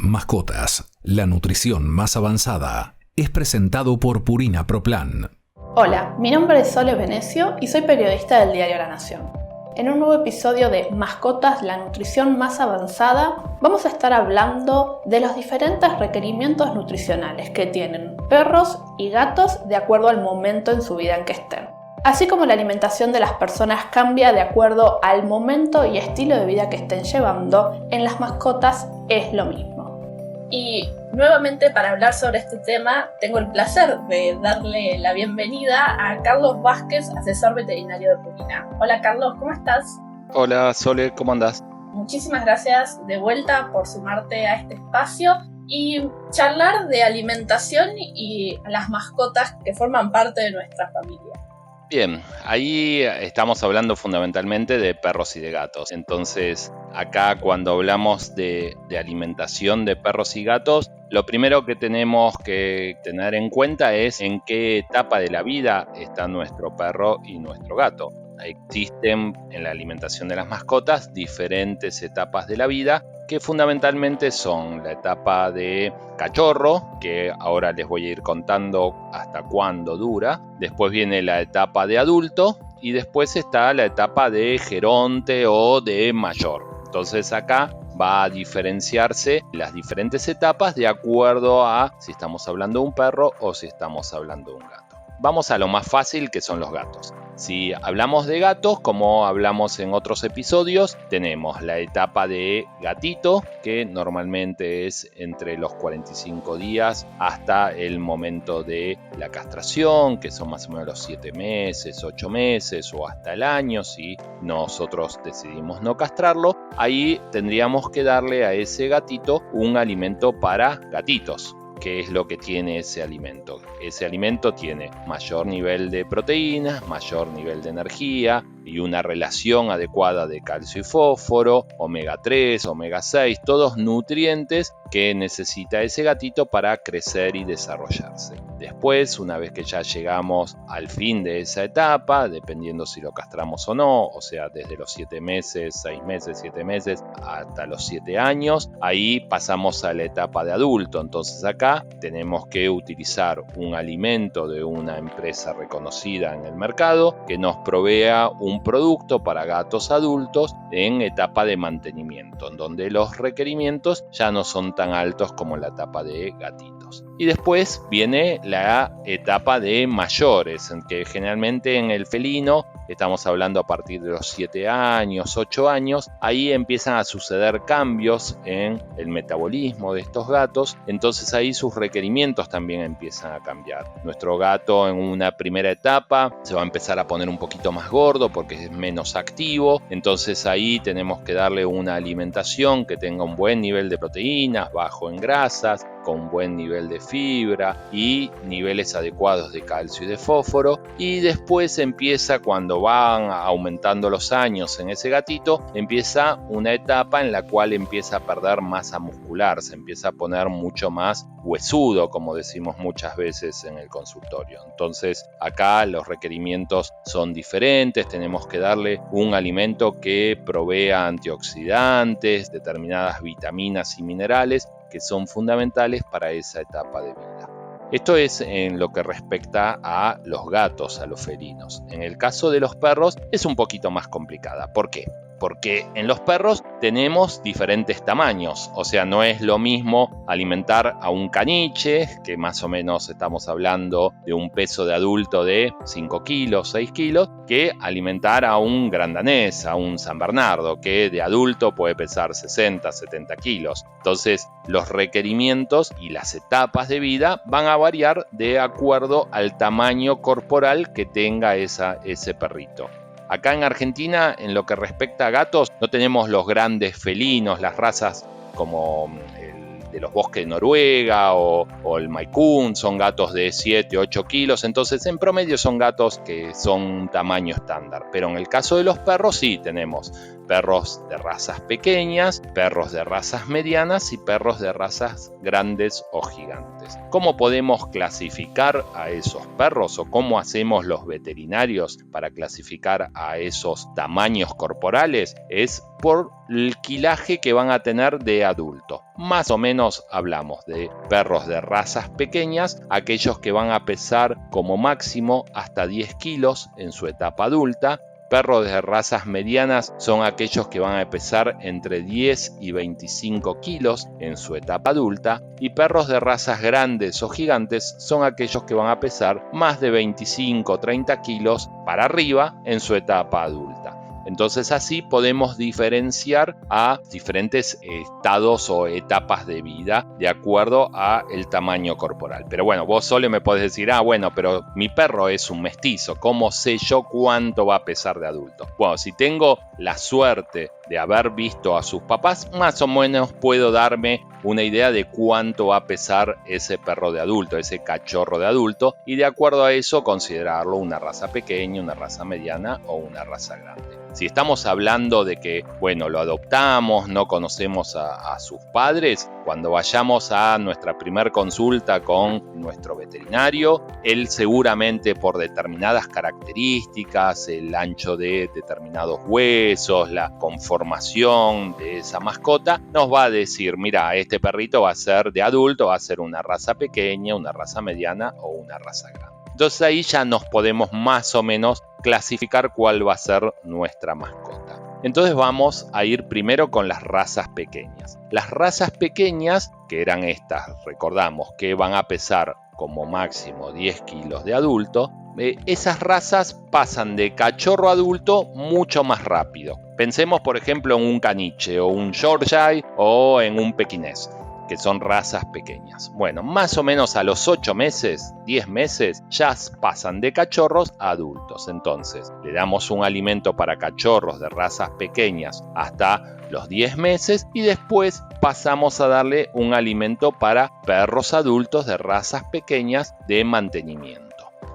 Mascotas, la nutrición más avanzada, es presentado por Purina Pro Plan. Hola, mi nombre es Sole Venecio y soy periodista del diario La Nación. En un nuevo episodio de Mascotas, la nutrición más avanzada, vamos a estar hablando de los diferentes requerimientos nutricionales que tienen perros y gatos de acuerdo al momento en su vida en que estén. Así como la alimentación de las personas cambia de acuerdo al momento y estilo de vida que estén llevando, en las mascotas es lo mismo. Y nuevamente para hablar sobre este tema tengo el placer de darle la bienvenida a Carlos Vázquez, asesor veterinario de Purina. Hola Carlos, ¿cómo estás? Hola Sole, ¿cómo andás? Muchísimas gracias de vuelta por sumarte a este espacio y charlar de alimentación y las mascotas que forman parte de nuestra familia. Bien, ahí estamos hablando fundamentalmente de perros y de gatos. Entonces, acá cuando hablamos de alimentación de perros y gatos, lo primero que tenemos que tener en cuenta es en qué etapa de la vida está nuestro perro y nuestro gato. Existen en la alimentación de las mascotas diferentes etapas de la vida que fundamentalmente son la etapa de cachorro, que ahora les voy a ir contando hasta cuándo dura. Después viene la etapa de adulto y después está la etapa de geronte o de mayor. Entonces acá va a diferenciarse las diferentes etapas de acuerdo a si estamos hablando de un perro o si estamos hablando de un gato. Vamos a lo más fácil, que son los gatos. Si hablamos de gatos, como hablamos en otros episodios, tenemos la etapa de gatito, que normalmente es entre los 45 días hasta el momento de la castración, que son más o menos los 7 meses, 8 meses o hasta el año, si nosotros decidimos no castrarlo. Ahí tendríamos que darle a ese gatito un alimento para gatitos. ¿Qué es lo que tiene ese alimento? Ese alimento tiene mayor nivel de proteínas, mayor nivel de energía y una relación adecuada de calcio y fósforo, omega 3, omega 6, todos nutrientes que necesita ese gatito para crecer y desarrollarse. Después, una vez que ya llegamos al fin de esa etapa, dependiendo si lo castramos o no, o sea, desde los 7 meses, 6 meses, 7 meses, hasta los 7 años, ahí pasamos a la etapa de adulto. Entonces acá tenemos que utilizar un alimento de una empresa reconocida en el mercado que nos provea un producto para gatos adultos en etapa de mantenimiento, en donde los requerimientos ya no son tan altos como la etapa de gatitos. Y después viene la etapa de mayores, en que generalmente en el felino estamos hablando a partir de los 7 años, 8 años, ahí empiezan a suceder cambios en el metabolismo de estos gatos, entonces ahí sus requerimientos también empiezan a cambiar. Nuestro gato en una primera etapa se va a empezar a poner un poquito más gordo porque es menos activo, entonces ahí tenemos que darle una alimentación que tenga un buen nivel de proteínas, bajo en grasas, con un buen nivel de fibra y niveles adecuados de calcio y de fósforo. Y después empieza, cuando van aumentando los años en ese gatito, empieza una etapa en la cual empieza a perder masa muscular, se empieza a poner mucho más huesudo, como decimos muchas veces en el consultorio. Entonces acá los requerimientos son diferentes, tenemos que darle un alimento que provea antioxidantes, determinadas vitaminas y minerales que son fundamentales para esa etapa de vida. Esto es en lo que respecta a los gatos, a los felinos. En el caso de los perros es un poquito más complicada. ¿Por qué? Porque en los perros tenemos diferentes tamaños, o sea, no es lo mismo alimentar a un caniche, que más o menos estamos hablando de un peso de adulto de 5 kilos, 6 kilos, que alimentar a un gran danés, a un San Bernardo, que de adulto puede pesar 60, 70 kilos. Entonces, los requerimientos y las etapas de vida van a variar de acuerdo al tamaño corporal que tenga ese perrito. Acá en Argentina, en lo que respecta a gatos, no tenemos los grandes felinos, las razas como el de los bosques de Noruega o el Maine, son gatos de 7, 8 kilos, entonces en promedio son gatos que son tamaño estándar. Pero en el caso de los perros sí tenemos perros de razas pequeñas, perros de razas medianas y perros de razas grandes o gigantes. ¿Cómo podemos clasificar a esos perros o cómo hacemos los veterinarios para clasificar a esos tamaños corporales? Es por el quilaje que van a tener de adulto. Más o menos hablamos de perros de razas pequeñas, aquellos que van a pesar como máximo hasta 10 kilos en su etapa adulta. Perros de razas medianas son aquellos que van a pesar entre 10 y 25 kilos en su etapa adulta, y perros de razas grandes o gigantes son aquellos que van a pesar más de 25 o 30 kilos para arriba en su etapa adulta. Entonces así podemos diferenciar a diferentes estados o etapas de vida de acuerdo a el tamaño corporal. Pero bueno, vos solo me podés decir, bueno, pero mi perro es un mestizo, ¿cómo sé yo cuánto va a pesar de adulto? Bueno, si tengo la suerte de haber visto a sus papás, más o menos puedo darme una idea de cuánto va a pesar ese perro de adulto, ese cachorro de adulto, y de acuerdo a eso considerarlo una raza pequeña, una raza mediana o una raza grande. Si estamos hablando de que, bueno, lo adoptamos, no conocemos a sus padres, cuando vayamos a nuestra primer consulta con nuestro veterinario, él seguramente por determinadas características, el ancho de determinados huesos, la conformación de esa mascota, nos va a decir, mira, este perrito va a ser de adulto, va a ser una raza pequeña, una raza mediana o una raza grande. Entonces ahí ya nos podemos más o menos clasificar cuál va a ser nuestra mascota. Entonces vamos a ir primero con las razas pequeñas. Las razas pequeñas, que eran estas, recordamos, que van a pesar como máximo 10 kilos de adulto, esas razas pasan de cachorro a adulto mucho más rápido. Pensemos por ejemplo en un caniche o un yorkshire o en un pequinés, que son razas pequeñas. Bueno, más o menos a los 8 meses, 10 meses, ya pasan de cachorros a adultos. Entonces, le damos un alimento para cachorros de razas pequeñas hasta los 10 meses y después pasamos a darle un alimento para perros adultos de razas pequeñas de mantenimiento.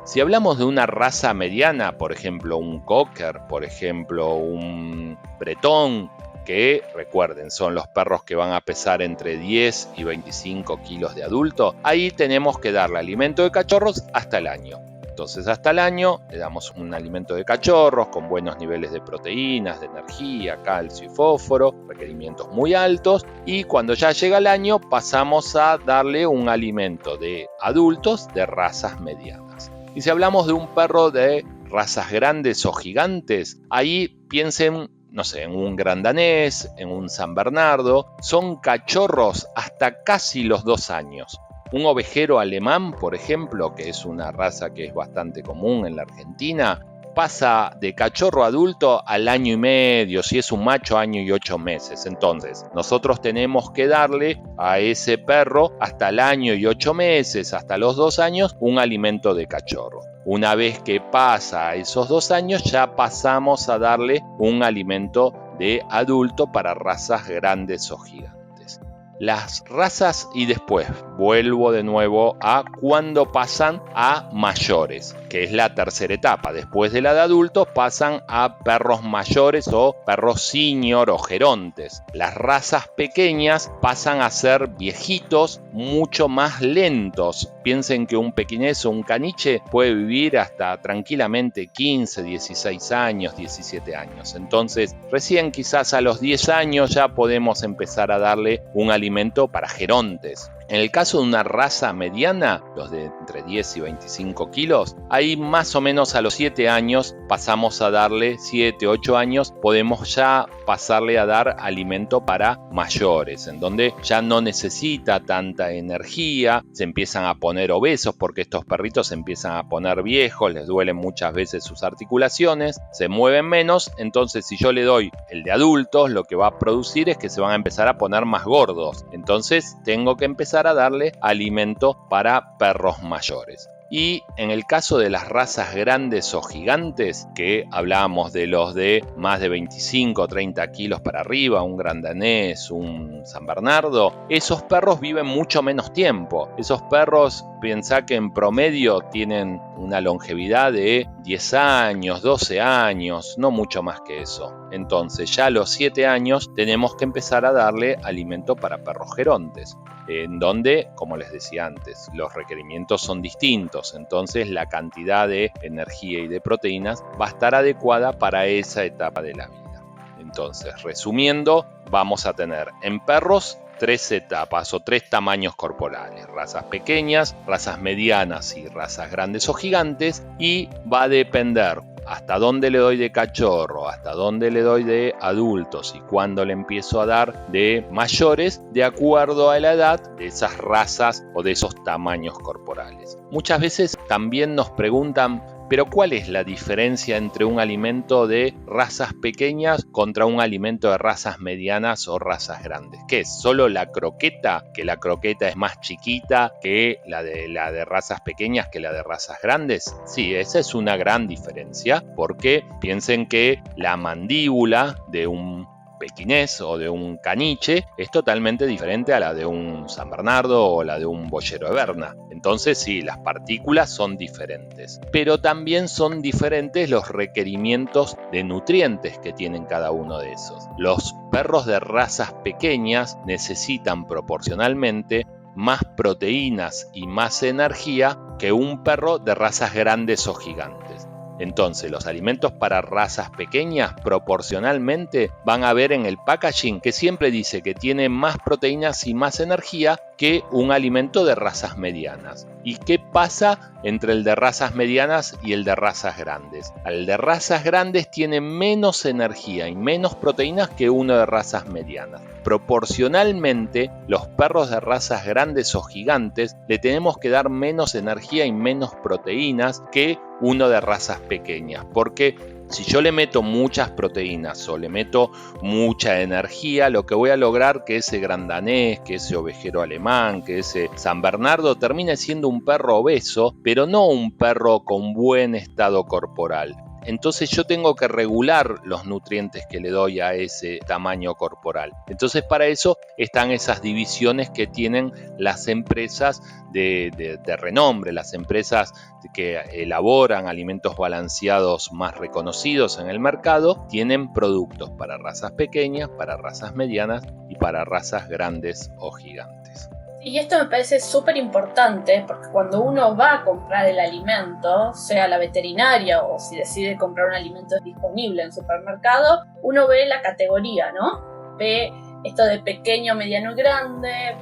Si hablamos de una raza mediana, por ejemplo un cocker, por ejemplo un bretón, que recuerden son los perros que van a pesar entre 10 y 25 kilos de adulto, ahí tenemos que darle alimento de cachorros hasta el año. Entonces hasta el año le damos un alimento de cachorros con buenos niveles de proteínas, de energía, calcio y fósforo, requerimientos muy altos, y cuando ya llega el año pasamos a darle un alimento de adultos de razas medianas. Y si hablamos de un perro de razas grandes o gigantes, ahí piensen, no sé, en un gran danés, en un San Bernardo, son cachorros hasta casi los 2 años. Un ovejero alemán, por ejemplo, que es una raza que es bastante común en la Argentina, pasa de cachorro adulto al año y medio, si es un macho, año y 8 meses. Entonces, nosotros tenemos que darle a ese perro hasta el año y 8 meses, hasta los 2 años, un alimento de cachorro. Una vez que pasa esos 2 años, ya pasamos a darle un alimento de adulto para razas grandes o gigantes. Las razas, y después vuelvo de nuevo a cuando pasan a mayores, que es la tercera etapa. Después de la de adultos pasan a perros mayores o perros senior o gerontes. Las razas pequeñas pasan a ser viejitos mucho más lentos. Piensen que un pequinés o un caniche puede vivir hasta tranquilamente 15, 16 años, 17 años. Entonces, recién quizás a los 10 años ya podemos empezar a darle un alimento para gerontes. En el caso de una raza mediana, los de entre 10 y 25 kilos, ahí más o menos a los 7 años pasamos a darle, 7, 8 años, podemos ya pasarle a dar alimento para mayores, en donde ya no necesita tanta energía, se empiezan a poner obesos porque estos perritos se empiezan a poner viejos, les duelen muchas veces sus articulaciones, se mueven menos, entonces si yo le doy el de adultos, lo que va a producir es que se van a empezar a poner más gordos, entonces tengo que empezar a darle alimento para perros mayores. Y en el caso de las razas grandes o gigantes, que hablábamos de los de más de 25 o 30 kilos para arriba, un gran danés, un San Bernardo, esos perros viven mucho menos tiempo. Esos perros, piensa que en promedio tienen una longevidad de 10 años, 12 años, no mucho más que eso. Entonces ya a los 7 años tenemos que empezar a darle alimento para perros gerontes, en donde, como les decía antes, los requerimientos son distintos, entonces la cantidad de energía y de proteínas va a estar adecuada para esa etapa de la vida. Entonces, resumiendo, vamos a tener en perros 3 etapas o 3 tamaños corporales: razas pequeñas, razas medianas y razas grandes o gigantes, y va a depender hasta dónde le doy de cachorro, hasta dónde le doy de adultos y cuándo le empiezo a dar de mayores, de acuerdo a la edad de esas razas o de esos tamaños corporales. Muchas veces también nos preguntan, pero ¿cuál es la diferencia entre un alimento de razas pequeñas contra un alimento de razas medianas o razas grandes? ¿Qué es? ¿Solo la croqueta? ¿Que la croqueta es más chiquita que la de razas pequeñas que la de razas grandes? Sí, esa es una gran diferencia, porque piensen que la mandíbula de un pequinés o de un caniche es totalmente diferente a la de un San Bernardo o la de un boyero de Berna. Entonces sí, las partículas son diferentes, pero también son diferentes los requerimientos de nutrientes que tienen cada uno de esos. Los perros de razas pequeñas necesitan proporcionalmente más proteínas y más energía que un perro de razas grandes o gigantes. Entonces, los alimentos para razas pequeñas proporcionalmente van a ver en el packaging que siempre dice que tiene más proteínas y más energía que un alimento de razas medianas. ¿Y qué pasa entre el de razas medianas y el de razas grandes? El de razas grandes tiene menos energía y menos proteínas que uno de razas medianas. Proporcionalmente, los perros de razas grandes o gigantes le tenemos que dar menos energía y menos proteínas que uno de razas pequeñas, porque si yo le meto muchas proteínas o le meto mucha energía, lo que voy a lograr que ese gran danés, que ese ovejero alemán, que ese San Bernardo termine siendo un perro obeso, pero no un perro con buen estado corporal. Entonces yo tengo que regular los nutrientes que le doy a ese tamaño corporal. Entonces para eso están esas divisiones que tienen las empresas de renombre, las empresas que elaboran alimentos balanceados más reconocidos en el mercado, tienen productos para razas pequeñas, para razas medianas y para razas grandes o gigantes. Y esto me parece súper importante porque cuando uno va a comprar el alimento, sea la veterinaria o si decide comprar un alimento disponible en el supermercado, uno ve la categoría, ¿no? Ve esto de pequeño, mediano y grande,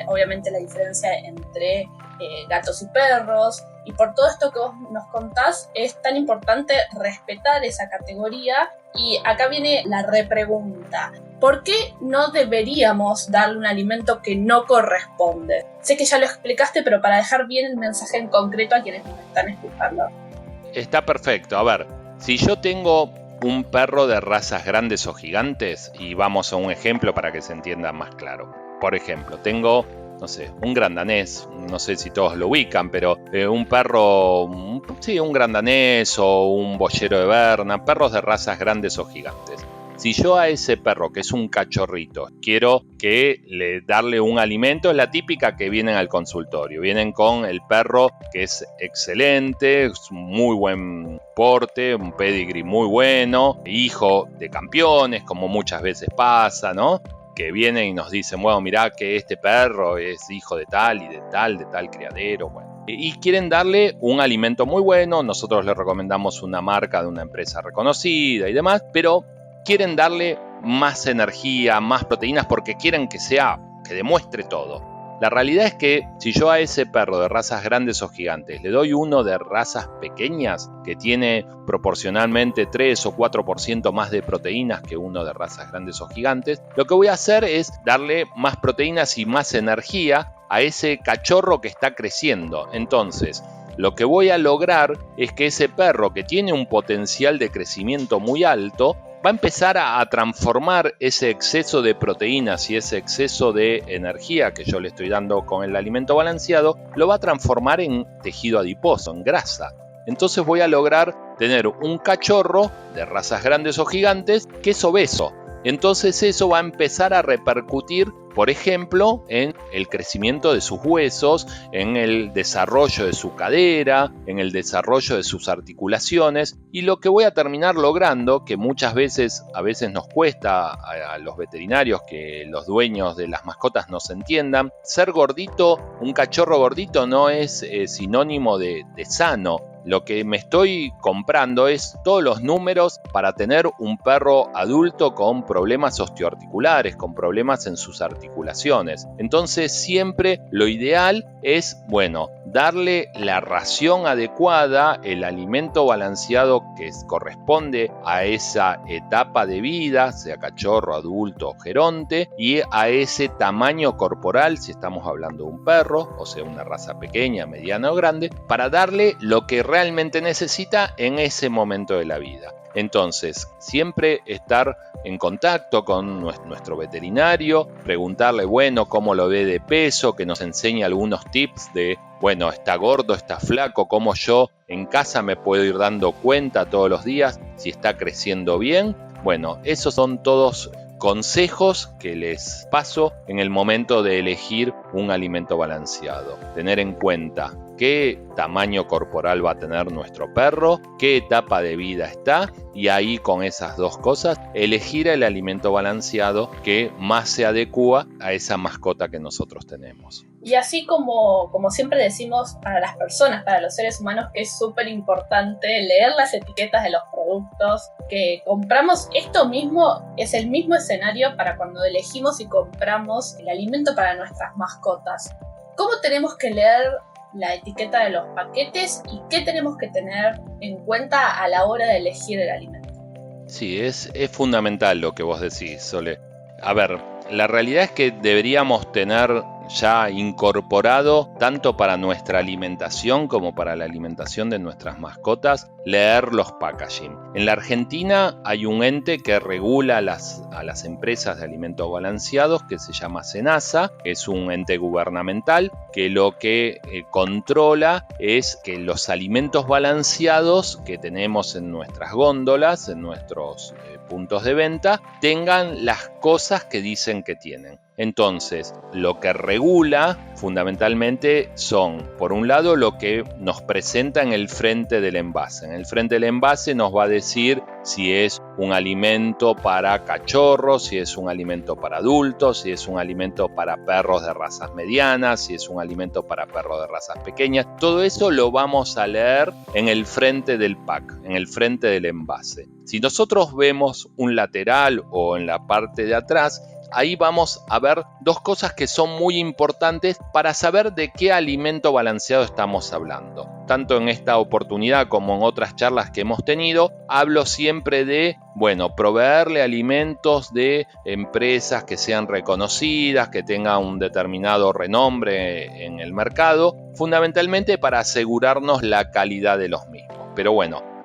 obviamente la diferencia entre gatos y perros. Y por todo esto que vos nos contás, es tan importante respetar esa categoría. Y acá viene la repregunta. ¿Por qué no deberíamos darle un alimento que no corresponde? Sé que ya lo explicaste, pero para dejar bien el mensaje en concreto a quienes nos están escuchando. Está perfecto. A ver, si yo tengo un perro de razas grandes o gigantes, y vamos a un ejemplo para que se entienda más claro. Por ejemplo, tengo, no sé, un gran danés, no sé si todos lo ubican, pero un perro, un gran danés o un boyero de Berna, perros de razas grandes o gigantes. Si yo a ese perro, que es un cachorrito, quiero darle un alimento, es la típica que vienen al consultorio. Vienen con el perro que es excelente, es un muy buen porte, un pedigree muy bueno, hijo de campeones, como muchas veces pasa, ¿no? Que vienen y nos dicen, bueno, mirá que este perro es hijo de tal y de tal criadero, bueno. Y quieren darle un alimento muy bueno, nosotros les recomendamos una marca de una empresa reconocida y demás, pero quieren darle más energía, más proteínas, porque quieren que demuestre todo. La realidad es que si yo a ese perro de razas grandes o gigantes le doy uno de razas pequeñas que tiene proporcionalmente 3 o 4% más de proteínas que uno de razas grandes o gigantes, lo que voy a hacer es darle más proteínas y más energía a ese cachorro que está creciendo. Entonces, lo que voy a lograr es que ese perro que tiene un potencial de crecimiento muy alto va a empezar a transformar ese exceso de proteínas y ese exceso de energía que yo le estoy dando con el alimento balanceado, lo va a transformar en tejido adiposo, en grasa. Entonces voy a lograr tener un cachorro de razas grandes o gigantes que es obeso. Entonces eso va a empezar a repercutir, por ejemplo, en el crecimiento de sus huesos, en el desarrollo de su cadera, en el desarrollo de sus articulaciones, y lo que voy a terminar logrando, que muchas veces nos cuesta a los veterinarios que los dueños de las mascotas nos entiendan, ser gordito, un cachorro gordito no es sinónimo de sano. Lo que me estoy comprando es todos los números para tener un perro adulto con problemas osteoarticulares, con problemas en sus articulaciones. Entonces siempre lo ideal es, darle la ración adecuada, el alimento balanceado que corresponde a esa etapa de vida, sea cachorro, adulto o geronte, y a ese tamaño corporal, si estamos hablando de un perro, o sea una raza pequeña, mediana o grande, para darle lo que realmente necesita en ese momento de la vida. Entonces, siempre estar en contacto con nuestro veterinario, preguntarle, cómo lo ve de peso, que nos enseñe algunos tips de, está gordo, está flaco, cómo yo en casa me puedo ir dando cuenta todos los días si está creciendo bien. Esos son todos consejos que les paso en el momento de elegir un alimento balanceado. Tener en cuenta qué tamaño corporal va a tener nuestro perro, qué etapa de vida está, y ahí con esas dos cosas elegir el alimento balanceado que más se adecua a esa mascota que nosotros tenemos. Y así como siempre decimos para las personas, para los seres humanos, que es súper importante leer las etiquetas de los productos que compramos, esto mismo es el mismo escenario para cuando elegimos y compramos el alimento para nuestras mascotas. ¿Cómo tenemos que leer la etiqueta de los paquetes y qué tenemos que tener en cuenta a la hora de elegir el alimento? Sí, es fundamental lo que vos decís, Sole. A ver, la realidad es que deberíamos tener ya incorporado, tanto para nuestra alimentación como para la alimentación de nuestras mascotas, leer los packaging. En la Argentina hay un ente que regula a las empresas de alimentos balanceados que se llama SENASA, que es un ente gubernamental que lo que controla es que los alimentos balanceados que tenemos en nuestras góndolas, en nuestros puntos de venta, tengan las cosas que dicen que tienen. Entonces, lo que regula fundamentalmente son, por un lado, lo que nos presenta en el frente del envase. En el frente del envase nos va a decir si es un alimento para cachorros, si es un alimento para adultos, si es un alimento para perros de razas medianas, si es un alimento para perros de razas pequeñas. Todo eso lo vamos a leer en el frente del pack, en el frente del envase. Si nosotros vemos un lateral o en la parte de atrás, ahí vamos a ver dos cosas que son muy importantes para saber de qué alimento balanceado estamos hablando. Tanto en esta oportunidad como en otras charlas que hemos tenido, hablo siempre de, proveerle alimentos de empresas que sean reconocidas, que tengan un determinado renombre en el mercado, fundamentalmente para asegurarnos la calidad de los mismos. Pero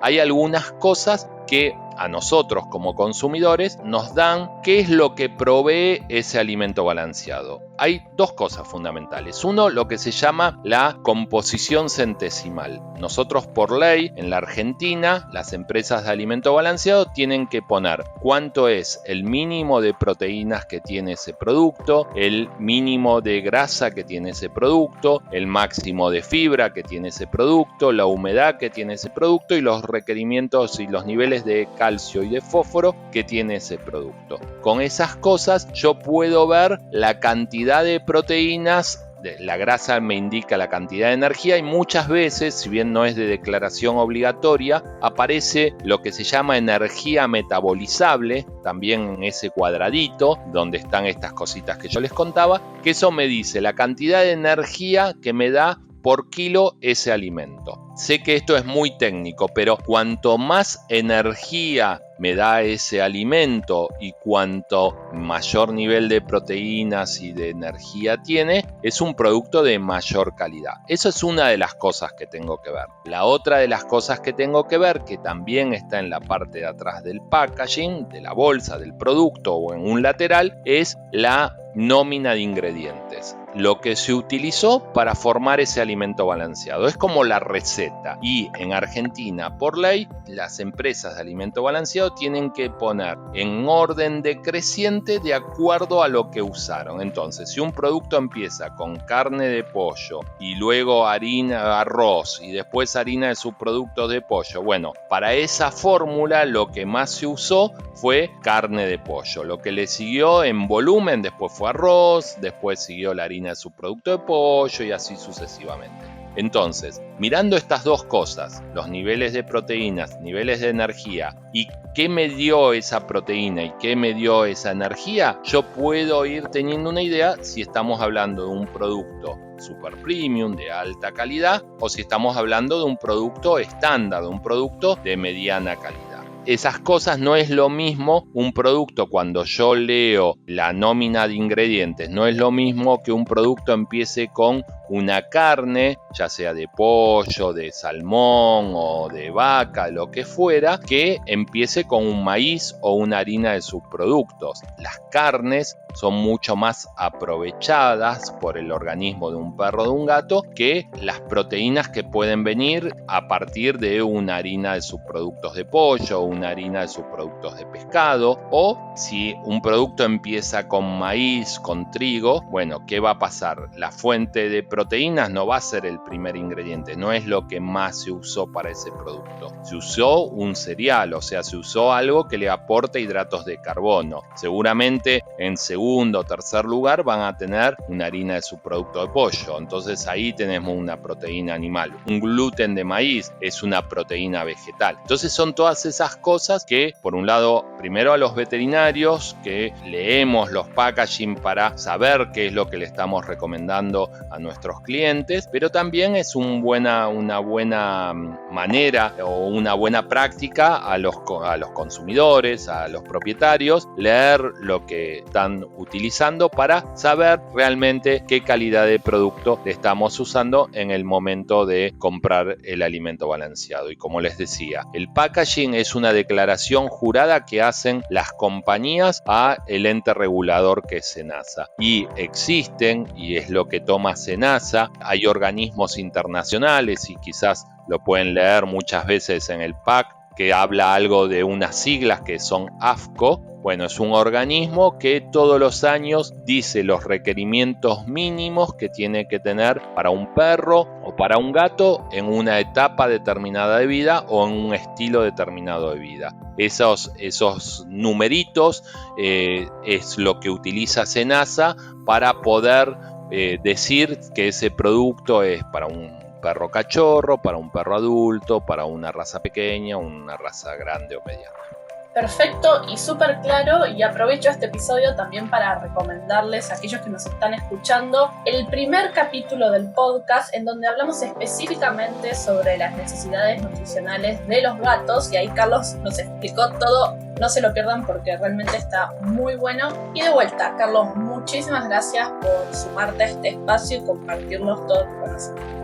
hay algunas cosas que a nosotros como consumidores nos dan qué es lo que provee ese alimento balanceado. Hay dos cosas fundamentales. Uno, lo que se llama la composición centesimal. Nosotros por ley en la Argentina, las empresas de alimento balanceado tienen que poner cuánto es el mínimo de proteínas que tiene ese producto, el mínimo de grasa que tiene ese producto, el máximo de fibra que tiene ese producto, la humedad que tiene ese producto y los requerimientos y los niveles de calcio y de fósforo que tiene ese producto. Con esas cosas yo puedo ver la cantidad de proteínas, la grasa me indica la cantidad de energía y muchas veces, si bien no es de declaración obligatoria, aparece lo que se llama energía metabolizable, también en ese cuadradito donde están estas cositas que yo les contaba, que eso me dice la cantidad de energía que me da por kilo ese alimento. Sé que esto es muy técnico, pero cuanto más energía me da ese alimento y cuanto mayor nivel de proteínas y de energía tiene, es un producto de mayor calidad. Eso es una de las cosas que tengo que ver. La otra de las cosas que tengo que ver, que también está en la parte de atrás del packaging, de la bolsa, del producto o en un lateral, es la nómina de ingredientes, lo que se utilizó para formar ese alimento balanceado. Es como la receta, y en Argentina, por ley, las empresas de alimento balanceado tienen que poner en orden decreciente de acuerdo a lo que usaron. Entonces, si un producto empieza con carne de pollo y luego harina, arroz y después harina de subproductos de pollo, bueno, para esa fórmula lo que más se usó fue carne de pollo. Lo que le siguió en volumen después fue arroz, después siguió la harina de subproducto de pollo y así sucesivamente. Entonces, mirando estas dos cosas, los niveles de proteínas, niveles de energía y qué me dio esa proteína y qué me dio esa energía, yo puedo ir teniendo una idea si estamos hablando de un producto super premium, de alta calidad, o si estamos hablando de un producto estándar, de un producto de mediana calidad. Esas cosas no es lo mismo un producto cuando yo leo la nómina de ingredientes, no es lo mismo que un producto empiece con una carne, ya sea de pollo, de salmón o de vaca, lo que fuera, que empiece con un maíz o una harina de subproductos. Las carnes son mucho más aprovechadas por el organismo de un perro o de un gato que las proteínas que pueden venir a partir de una harina de subproductos de pollo o una harina de subproductos de pescado. O si un producto empieza con maíz, con trigo, bueno, ¿qué va a pasar? La fuente de proteínas no va a ser el primer ingrediente, no es lo que más se usó para ese producto. Se usó un cereal, o sea, se usó algo que le aporte hidratos de carbono. Seguramente en segundo o tercer lugar van a tener una harina de subproducto de pollo, entonces ahí tenemos una proteína animal. Un gluten de maíz es una proteína vegetal. Entonces son todas esas cosas que, por un lado, primero a los veterinarios que leemos los packaging para saber qué es lo que le estamos recomendando a nuestros clientes, pero también es una buena manera o una buena práctica a los consumidores, a los propietarios, leer lo que están utilizando para saber realmente qué calidad de producto le estamos usando en el momento de comprar el alimento balanceado. Y como les decía, el packaging es una declaración jurada que hacen las compañías a el ente regulador que es SENASA. Y existen, y es lo que toma SENASA, hay organismos internacionales y quizás lo pueden leer muchas veces en el pack, que habla algo de unas siglas que son AFCO. Bueno, es un organismo que todos los años dice los requerimientos mínimos que tiene que tener para un perro o para un gato en una etapa determinada de vida o en un estilo determinado de vida. Esos numeritos es lo que utiliza SENASA para poder decir que ese producto es para un perro cachorro, para un perro adulto, para una raza pequeña, una raza grande o mediana. Perfecto y súper claro, y aprovecho este episodio también para recomendarles a aquellos que nos están escuchando el primer capítulo del podcast en donde hablamos específicamente sobre las necesidades nutricionales de los gatos, y ahí Carlos nos explicó todo. No se lo pierdan porque realmente está muy bueno. Y de vuelta, Carlos, muchísimas gracias por sumarte a este espacio y compartirnos todo tu conocimiento.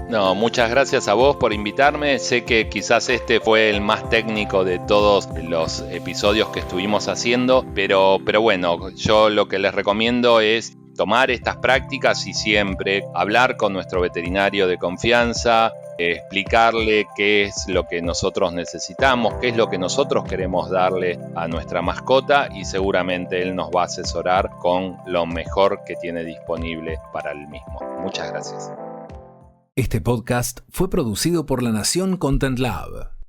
No, muchas gracias a vos por invitarme. Sé que quizás este fue el más técnico de todos los episodios que estuvimos haciendo, pero bueno, yo lo que les recomiendo es tomar estas prácticas y siempre hablar con nuestro veterinario de confianza, explicarle qué es lo que nosotros necesitamos, qué es lo que nosotros queremos darle a nuestra mascota, y seguramente él nos va a asesorar con lo mejor que tiene disponible para el mismo. Muchas gracias. Este podcast fue producido por La Nación Content Lab.